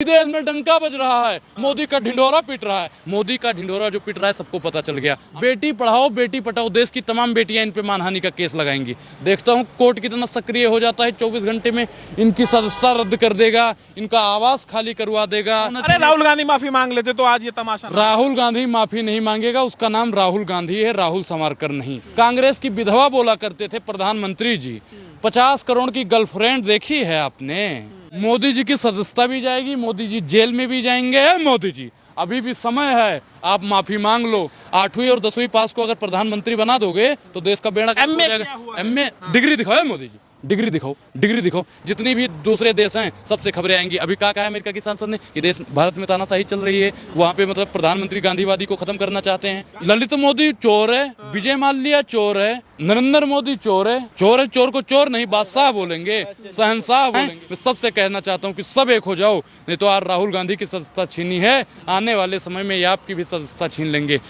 देश में डंका बज रहा है, मोदी का ढिंढोरा पीट रहा है। मोदी का ढिंढोरा जो पीट रहा है सबको पता चल गया। बेटी पढ़ाओ बेटी पढ़ाओ, देश की तमाम बेटियां इन पे मानहानि का केस लगाएंगी। देखता हूं कोर्ट कितना सक्रिय हो जाता है। 24 घंटे में इनकी सदस्यता रद्द कर देगा, इनका आवास खाली करवा देगा। अरे राहुल गांधी माफी मांग लेते तो आज ये तमाशा ना। राहुल गांधी माफी नहीं मांगेगा, उसका नाम राहुल गांधी है, राहुल सावरकर नहीं। कांग्रेस की विधवा बोला करते थे प्रधानमंत्री जी। 50 करोड़ की गर्लफ्रेंड देखी है आपने? मोदी जी की सदस्यता भी जाएगी, मोदी जी जेल में भी जाएंगे। मोदी जी अभी भी समय है, आप माफी मांग लो। 8वीं और 10वीं पास को अगर प्रधानमंत्री बना दोगे तो देश का बेड़ा गर्क हो जाएगा। एमए डिग्री दिखाओ है मोदी जी, डिग्री दिखाओ, डिग्री दिखाओ। जितनी भी दूसरे देश हैं सबसे खबरें आएंगी। अभी कहा है अमेरिका की सांसद ने कि देश भारत में तानाशाही चल रही है, वहाँ पे मतलब प्रधानमंत्री गांधीवादी को खत्म करना चाहते हैं। ललित मोदी चोर है, विजय माल्या चोर है, नरेंद्र मोदी चोर है। चोर है, चोर को चोर नहीं बादशाह बोलेंगे, शहंशाह बोलेंगे। मैं सबसे कहना चाहता हूँ कि सब एक हो जाओ, नहीं तो आज राहुल गांधी की सदस्यता छीनी है, आने वाले समय में ये आपकी भी सदस्यता छीन लेंगे।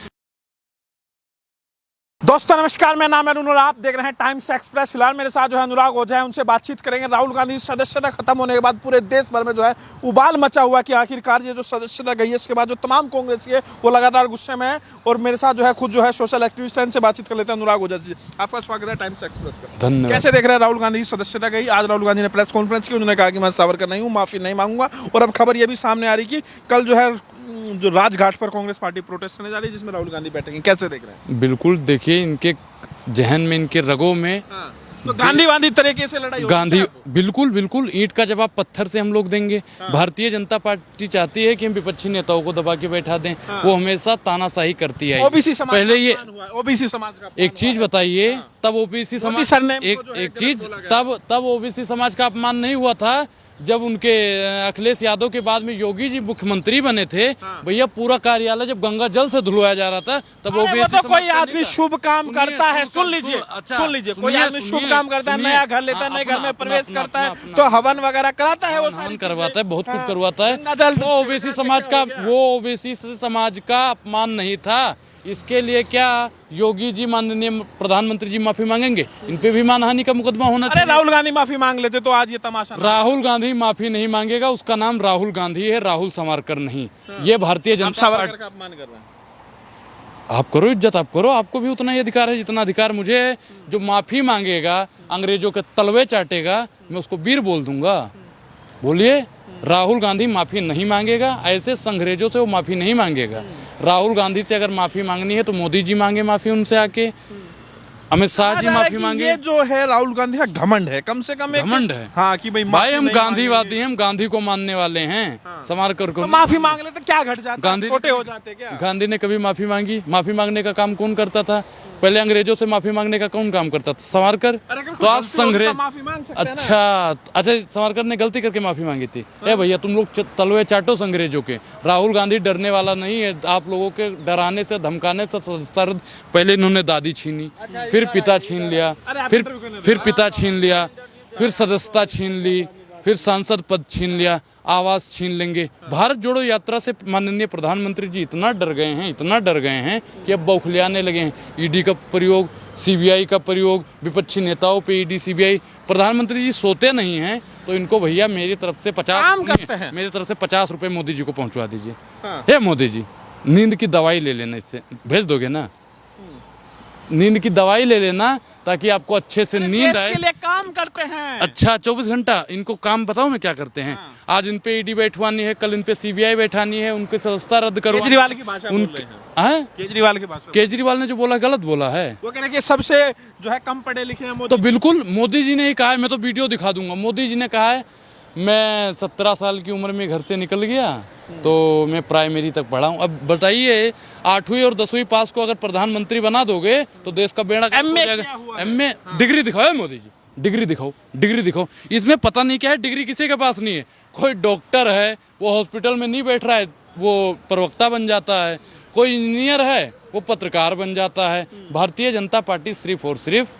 दोस्तों नमस्कार, मेरा नाम है अनुराग, आप देख रहे हैं टाइम्स एक्सप्रेस। फिलहाल मेरे साथ जो है अनुराग ओझा है, उनसे बातचीत करेंगे। राहुल गांधी सदस्यता खत्म होने के बाद पूरे देश भर में जो है उबाल मचा हुआ कि आखिरकार ये जो सदस्यता गई है इसके बाद जो तमाम कांग्रेसी है वो लगातार गुस्से में है। और मेरे साथ जो है खुद जो है सोशल एक्टिविस्ट है, इनसे बातचीत कर लेते हैं। अनुराग ओझा जी, आपका स्वागत है टाइम्स एक्सप्रेस पे। धन्यवाद। कैसे देख रहे हैं राहुल गांधी की सदस्यता गई? आज राहुल गांधी ने प्रेस कॉन्फ्रेंस की, उन्होंने कहा कि मैं सावरकर नहीं हूँ, माफी नहीं मांगूंगा। और अब खबर ये भी सामने आ रही कि कल जो है जो राजघाट पर कांग्रेस पार्टी प्रोटेस्ट करने जा रही है जिसमें राहुल गांधी बैठेंगे। कैसे देख रहे हैं? बिल्कुल, देखिए इनके जहन में, इनके रगों में तो गांधीवादी तरीके से लड़ाई गांधी बिल्कुल बिल्कुल ईंट का जवाब पत्थर से हम लोग देंगे। भारतीय जनता पार्टी चाहती है कि हम विपक्षी नेताओं को दबा के बैठा दें। वो हमेशा तानाशाही करती है। ओबीसी समाज पहले ये ओबीसी समाज का एक चीज बताइए, तब ओबीसी समाज एक चीज तब ओबीसी समाज का अपमान नहीं हुआ था जब उनके अखिलेश यादव के बाद में योगी जी मुख्यमंत्री बने थे। भैया पूरा कार्यालय जब गंगा जल से धुलवाया जा रहा था तब ओबीसी तो कोई आदमी शुभ काम करता है, सुन लीजिए, कोई आदमी शुभ काम करता है, नया घर लेता है, नए घर में प्रवेश करता है तो हवन वगैरह कराता है, वो हवन करवाता है, बहुत कुछ करवाता है। वो ओबीसी समाज का अपमान नहीं था। इसके लिए क्या योगी जी माननीय प्रधानमंत्री जी माफी मांगेंगे? इन पे भी मानहानि का मुकदमा होना चाहिए। राहुल गांधी माफी मांग लेते तो आज ये तमाशा ना। राहुल गांधी माफी नहीं मांगेगा, उसका नाम राहुल गांधी है, राहुल सावरकर नहीं। ये भारतीय जनता पार्टी का अपमान कर रहे हैं। आप करो इज्जत, आप करो, आपको भी उतना ही अधिकार है जितना अधिकार मुझे है। जो माफी मांगेगा, अंग्रेजों के तलवे चाटेगा, मैं उसको वीर बोल दूंगा। बोलिए, राहुल गांधी माफी नहीं मांगेगा, ऐसे संग्रेजों से वो माफी नहीं मांगेगा। राहुल गांधी से अगर माफी मांगनी है तो मोदी जी मांगे माफी उनसे आके, अमित शाह जी माफी मांगे। ये जो है राहुल गांधी का घमंड है, कम से कम घमंड है। हाँ कि भाई हम गांधीवादी हैं, हम गांधी को मानने वाले हैं। सावरकर को माफी मांग लेते क्या घट जाता? गांधी छोटे हो जाते क्या? गांधी ने कभी माफी मांगी? माफी मांगने का काम कौन करता था? पहले अंग्रेजों से माफी मांगने का कौन काम करता था? सावरकर। तो आज संग्रह अच्छा सावरकर ने गलती करके माफी मांगी थी। ए भैया तुम लोग तलवे चाटो अंग्रेजों के। राहुल गांधी डरने वाला नहीं है। आप लोगों के डराने से धमकाने से पहले इन्होंने दादी छीनी, फिर पिता छीन लिया, फिर पिता छीन लिया, फिर सदस्यता छीन ली, फिर सांसद पद छीन लिया, आवास छीन लेंगे। भारत जोड़ो यात्रा से माननीय प्रधानमंत्री जी इतना डर गए हैं, इतना डर गए हैं कि अब बौखलियाने लगे हैं। ईडी का प्रयोग, सीबीआई का प्रयोग, विपक्षी नेताओं पे ईडी सीबीआई। प्रधानमंत्री जी सोते नहीं हैं तो इनको भैया मेरी तरफ से 50 रुपए मोदी जी को पहुंचवा दीजिए। हे मोदी जी, नींद की दवाई ले लेना, इससे भेज दोगे ना? नींद की दवाई ले लेना ताकि आपको अच्छे से नींद आए। इसके लिए काम करते हैं। अच्छा 24 घंटा इनको काम बताओ मैं क्या करते हैं। आज इन पे ईडी बैठवानी है, कल इन पे सीबीआई बैठानी है, उनके सदस्यता रद्द करवानी। केजरीवाल की भाषा बोल रहे हैं। केजरीवाल की भाषा, केजरीवाल ने जो बोला गलत बोला है। वो कह रहे हैं कि सबसे जो है कम पढ़े लिखे हैं मोदी। तो बिल्कुल मोदी जी ने ही कहा है, मैं तो वीडियो दिखा दूंगा। मोदी जी ने कहा है मैं 17 साल की उम्र में घर से निकल गया तो मैं प्राइमरी तक पढ़ा हूँ। अब बताइए 8वीं और 10वीं पास को अगर प्रधानमंत्री बना दोगे तो देश का बेड़ा गर्क हो जाएगा। एमए डिग्री दिखाओ मोदी जी, डिग्री दिखाओ, डिग्री दिखाओ। इसमें पता नहीं क्या है, डिग्री किसी के पास नहीं है। कोई डॉक्टर है वो हॉस्पिटल में नहीं बैठ रहा है, वो प्रवक्ता बन जाता है। कोई इंजीनियर है वो पत्रकार बन जाता है। भारतीय जनता पार्टी सिर्फ और सिर्फ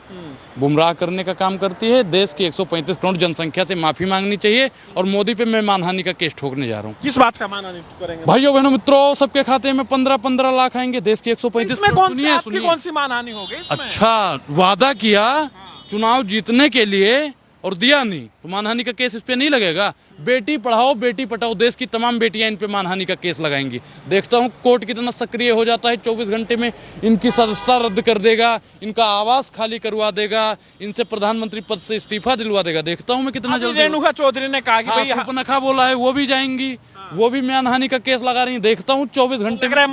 गुमराह करने का काम करती है। देश की 135 करोड़ जनसंख्या से माफी मांगनी चाहिए और मोदी पे मैं मानहानि का केस ठोकने जा रहा हूँ। किस बात का मानहानि करेंगे? भाइयों बहनों मित्रों, सबके खाते में 15-15 लाख आएंगे। देश की 135 कौन सी मानहानि हो गई? अच्छा वादा किया चुनाव जीतने के लिए और दिया नहीं तो मानहानि का केस इस पे नहीं लगेगा। बेटी पढ़ाओ बेटी पढ़ाओ, देश की तमाम बेटियां इन पे मानहानि का केस लगाएंगी। देखता हूं कोर्ट कितना सक्रिय हो जाता है, 24 घंटे में इनकी सदस्यता रद्द कर देगा, इनका आवास खाली करवा देगा, इनसे प्रधानमंत्री पद से इस्तीफा दिलवा देगा। देखता हूं मैं कितना जल्दी। रेणुका चौधरी ने कहा कि भाई सुपनखा बोला है वो भी जाएंगी, वो भी मानहानि का केस लगा रही है। देखता हूँ 24 घंटे में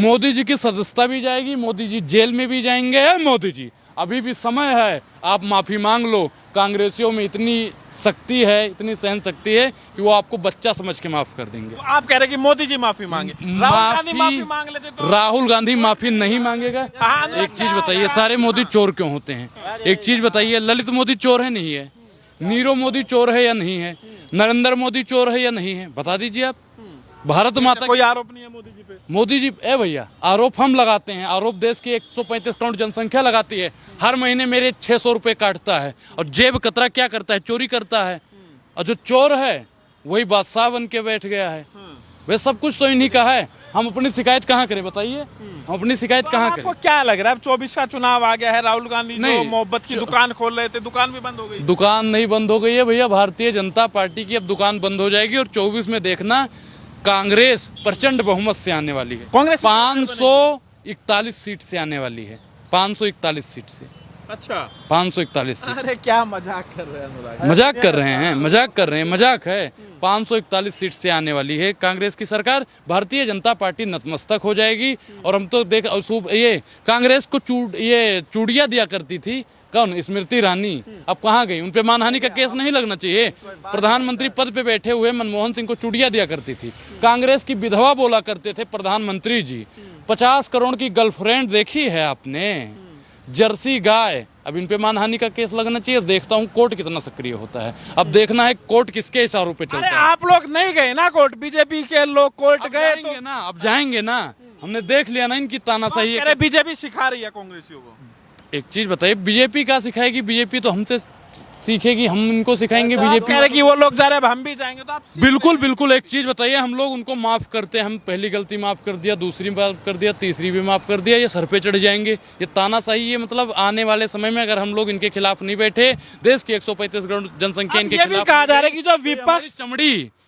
मोदी जी की सदस्यता भी जाएगी, मोदी जी जेल में भी जाएंगे। मोदी जी अभी भी समय है, आप माफी मांग लो। कांग्रेसियों में इतनी शक्ति है, इतनी सहन शक्ति है कि वो आपको बच्चा समझ के माफ कर देंगे। तो आप कह रहे कि मोदी जी माफी मांगे, राहुल गांधी माफी मांग लेते तो? राहुल गांधी माफी नहीं मांगेगा। एक चीज बताइए, सारे मोदी चोर क्यों होते हैं? एक चीज बताइए, ललित मोदी चोर है नहीं है? नीरव मोदी चोर है या नहीं है? नरेंद्र मोदी चोर है या नहीं है? बता दीजिए आप। भारत माता कोई आरोप नहीं है मोदी जी पे? मोदी जी भैया आरोप हम लगाते हैं। आरोप देश की 135 करोड़ जनसंख्या लगाती है। हर महीने मेरे 600 रुपए काटता है और जेब कतरा क्या करता है? चोरी करता है। और जो चोर है वही बादशाह बन के बैठ गया है। वे सब कुछ तो इन्हीं का है। हम अपनी शिकायत कहाँ करें बताइए? हम अपनी शिकायत कहाँ करें? आपको क्या लग रहा है? 24 का चुनाव आ गया है, राहुल गांधी जो मोहब्बत की दुकान खोल रहे थे, दुकान भी बंद हो गई। दुकान नहीं बंद हो गई है भैया, भारतीय जनता पार्टी की अब दुकान बंद हो जाएगी। और 24 में देखना कांग्रेस प्रचंड बहुमत से आने वाली है। कांग्रेस 541 सीट से आने वाली है। 541 सीट से। अच्छा, 541 सीट। अरे क्या मजाक कर रहे हैं? मजाक कर रहे हैं, मजाक कर रहे हैं, मजाक है। 541 सीट से आने वाली है कांग्रेस की सरकार। भारतीय जनता पार्टी नतमस्तक हो जाएगी। और हम तो देख ये कांग्रेस को चूड़ियां दिया करती थी कौन? स्मृति ईरानी। अब कहाँ गई? उन पे मानहानि का केस नहीं लगना चाहिए? प्रधानमंत्री पद पे बैठे हुए मनमोहन सिंह को चूड़ियां दिया करती थी। कांग्रेस की विधवा बोला करते थे प्रधानमंत्री जी। 50 करोड़ की गर्लफ्रेंड देखी है आपने? जर्सी गाय। अब इन पे मानहानि का केस लगना चाहिए। देखता हूँ कोर्ट कितना सक्रिय होता है। अब देखना है कोर्ट किसके इशारों पे चलता है। आप लोग नहीं गए ना कोर्ट? बीजेपी के लोग कोर्ट गए तो ना, अब जाएंगे ना। हमने देख लिया ना इनकी तानाशाही है। बीजेपी सिखा रही है कांग्रेसियों को। एक चीज बताइए, बीजेपी क्या सिखाएगी? बीजेपी तो हमसे सीखेगी, हम इनको सिखाएंगे। बीजेपी कह रहे कि वो लोग जा रहे हैं, हम भी जाएंगे तो आप बिल्कुल बिल्कुल। एक चीज बताइए, हम लोग उनको माफ करते हैं। हम पहली गलती माफ कर दिया, दूसरी माफ कर दिया, तीसरी भी माफ कर दिया, ये सर पे चढ़ जाएंगे। ये तानाशाही, ये मतलब आने वाले समय में अगर हम लोग इनके खिलाफ नहीं बैठे, देश की 135 करोड़ जनसंख्या इनके खिलाफ कहा जा रहा है कि जो विपक्ष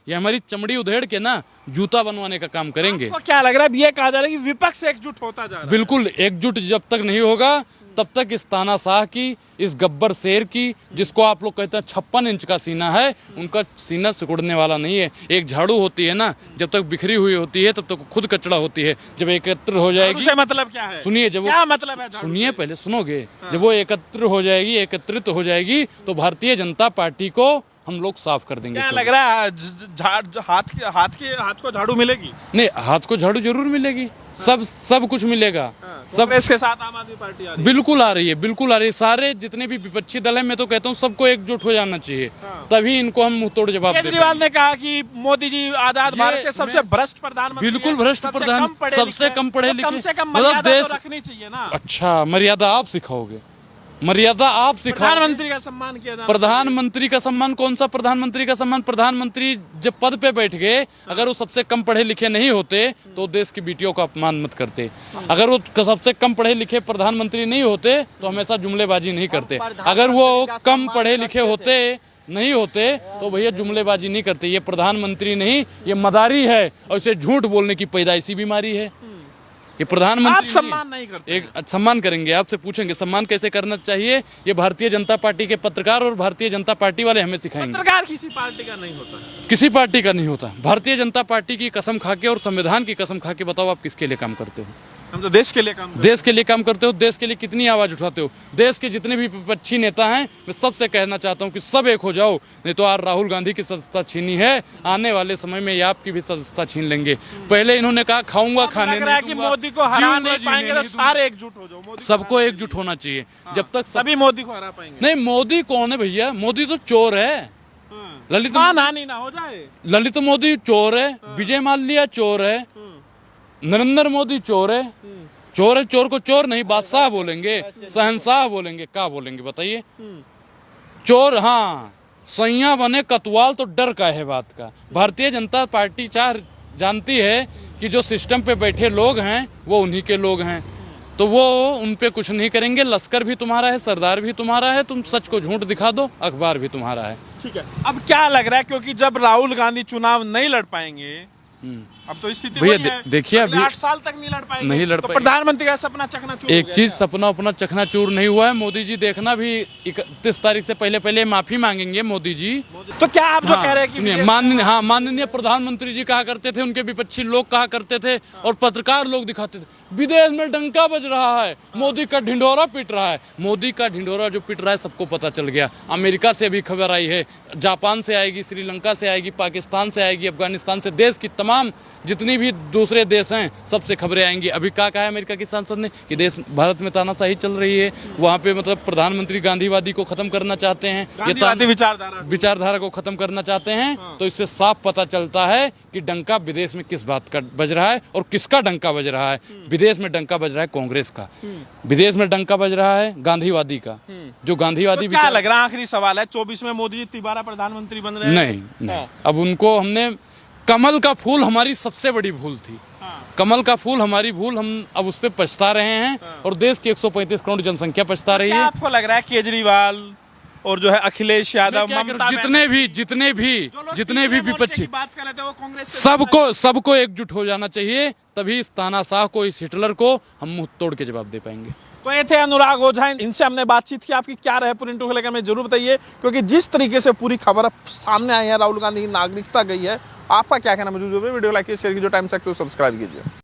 ये हमारी चमड़ी उधेड़ के ना जूता बनवाने का काम करेंगे। क्या लग रहा है? ये कहा जा रहा है कि विपक्ष एकजुट होता जा रहा है। बिल्कुल एकजुट जब तक नहीं होगा तब तक इस तानाशाह की, इस गब्बर शेर की, जिसको आप लोग कहते हैं 56 इंच का सीना है, उनका सीना सिकुड़ने वाला नहीं है। एक झाड़ू होती है ना, जब तक बिखरी हुई होती है तब तक खुद कचड़ा होती है। जब एकत्र हो जाएगी, उससे मतलब क्या है? सुनिए, जब क्या मतलब है? सुनिए, पहले सुनोगे। जब वो एकत्र हो जाएगी, एकत्रित हो जाएगी, तो भारतीय जनता पार्टी को हम लोग साफ कर देंगे। क्या लग रहा है? हाथ को झाड़ू मिलेगी? नहीं, हाथ को झाड़ू जरूर मिलेगी। सब कुछ मिलेगा। सब इसके साथ आम आदमी पार्टी आ रही है। बिल्कुल आ रही है, बिल्कुल आ रही है। सारे जितने भी विपक्षी दल है, मैं तो कहता हूँ सबको एकजुट हो जाना चाहिए। तभी इनको हम मुंहतोड़ जवाब देंगे। केजरीवाल ने कहा कि मोदी जी आजाद भारत के सबसे भ्रष्ट प्रधानमंत्री। बिल्कुल भ्रष्ट प्रधान, सबसे कम पढ़े लिखे। कम से कम मर्यादा तो रखनी चाहिए ना। अच्छा, मर्यादा आप सिखाओगे? मर्यादा आप सिखाओ। प्रधानमंत्री का सम्मान किया जाना। प्रधानमंत्री का सम्मान? कौन सा प्रधानमंत्री का सम्मान? प्रधानमंत्री जब पद पे बैठ गए, अगर वो सबसे कम पढ़े लिखे नहीं होते तो देश की बेटियों का अपमान मत करते। अगर वो सबसे कम पढ़े लिखे प्रधानमंत्री नहीं होते तो हमेशा जुमलेबाजी नहीं करते। अगर वो कम पढ़े लिखे नहीं होते तो भैया जुमलेबाजी नहीं करते। ये प्रधानमंत्री नहीं, ये मदारी है और इसे झूठ बोलने की पैदाइशी बीमारी है। ये प्रधानमंत्री आप सम्मान नहीं करते। एक सम्मान करेंगे, आपसे पूछेंगे सम्मान कैसे करना चाहिए। ये भारतीय जनता पार्टी के पत्रकार और भारतीय जनता पार्टी वाले हमें सिखाएंगे। पत्रकार किसी पार्टी का नहीं होता, किसी पार्टी का नहीं होता। भारतीय जनता पार्टी की कसम खा के और संविधान की कसम खा के बताओ, आप किसके लिए काम करते हो? हम तो देश के लिए काम करते हो। देश के लिए कितनी आवाज उठाते हो? देश के जितने भी विपक्षी नेता हैं, मैं सबसे कहना चाहता हूं कि सब एक हो जाओ, नहीं तो आज राहुल गांधी की सदस्यता छीनी है, आने वाले समय में ये आपकी भी सदस्यता छीन लेंगे। पहले इन्होंने कहा खाऊंगा खाने नहीं दूंगा। मोदी को हरा नहीं पाएंगे तो सारे एकजुट हो जाओ। सबको एकजुट होना चाहिए। जब तक सभी मोदी को हरा पाएंगे। नहीं, मोदी कौन है भैया? मोदी तो चोर है। ललित मानहानि ना हो जाए। ललित मोदी चोर है, विजय माल्या चोर है, नरेंद्र मोदी चोर है। चोर है, चोर को चोर नहीं बादशाह बोलेंगे, शहंशाह बोलेंगे, क्या बोलेंगे बताइए? चोर हाँ, सैया बने कतवाल तो डर का है बात का। भारतीय जनता पार्टी जानती है कि जो सिस्टम पे बैठे लोग हैं वो उन्हीं के लोग हैं। तो वो उन पे कुछ नहीं करेंगे। लश्कर भी तुम्हारा है, सरदार भी तुम्हारा है, तुम सच को झूठ दिखा दो, अखबार भी तुम्हारा है। ठीक है, अब क्या लग रहा है, क्योंकि जब राहुल गांधी चुनाव नहीं लड़ पाएंगे, अब तो स्थिति भैया वही है, देखिए अभी 8 साल तक नहीं लड़ पाएंगे, नहीं लड़ तो पाएंगे। प्रधानमंत्री का सपना चकनाचूर हो एक गया चीज क्या? सपना अपना चकनाचूर नहीं हुआ है। मोदी जी देखना भी 31 तारीख से पहले माफी मांगेंगे मोदी जी। तो क्या आप जो कह रहे हैं कि सुनिए, माननीय प्रधानमंत्री जी कहा करते थे, उनके विपक्षी लोग कहा करते थे और पत्रकार लोग दिखाते थे, विदेश में डंका बज रहा है, मोदी का ढिंढोरा पीट रहा है। मोदी का ढिंढोरा जो पीट रहा है सबको पता चल गया। अमेरिका से भी खबर आई है, जापान से आएगी, श्रीलंका से आएगी, पाकिस्तान से आएगी, अफगानिस्तान से, देश की तमाम जितनी भी दूसरे देश हैं सबसे खबरें आएंगी। अभी क्या कहा है अमेरिका की सांसद ने कि देश भारत में तानाशाही चल रही है, वहाँ पे मतलब प्रधानमंत्री गांधीवादी को खत्म करना चाहते हैं, गांधीवादी विचारधारा को खत्म करना चाहते हैं। तो इससे साफ पता चलता है कि डंका विदेश में किस बात का बज रहा है और किसका डंका बज रहा है। विदेश में डंका बज रहा है कांग्रेस का, विदेश में डंका बज रहा है गांधीवादी का, जो गांधीवादी तो क्या लग रहा है, आखिरी सवाल है, 24 में मोदी जी दोबारा प्रधानमंत्री बन रहे हैं? नहीं, अब उनको हमने, कमल का फूल हमारी सबसे बड़ी भूल थी, कमल का फूल हमारी भूल, हम अब उस पर पछता रहे हैं और देश की 135 करोड़ जनसंख्या पछता रही है। आपको लग रहा है केजरीवाल और जो है अखिलेश यादव, ममता, जितने भी विपक्षी बात कर रहे थे वो कांग्रेस सबको एकजुट हो जाना चाहिए, तभी इस तानाशाह को, इस हिटलर को हम मुंह तोड़ के जवाब दे पाएंगे। तो ये थे अनुराग ओझा, इनसे हमने बातचीत की। आपकी क्या राय पूरी को लेकर हमें जरूर बताइए, क्योंकि जिस तरीके से पूरी खबर सामने आई है, राहुल गांधी की नागरिकता गई है, आपका क्या कहना मौजूद है? वीडियो लाइक शेयर कीजिए, टाइम्स एक्ट को सब्सक्राइब कीजिए।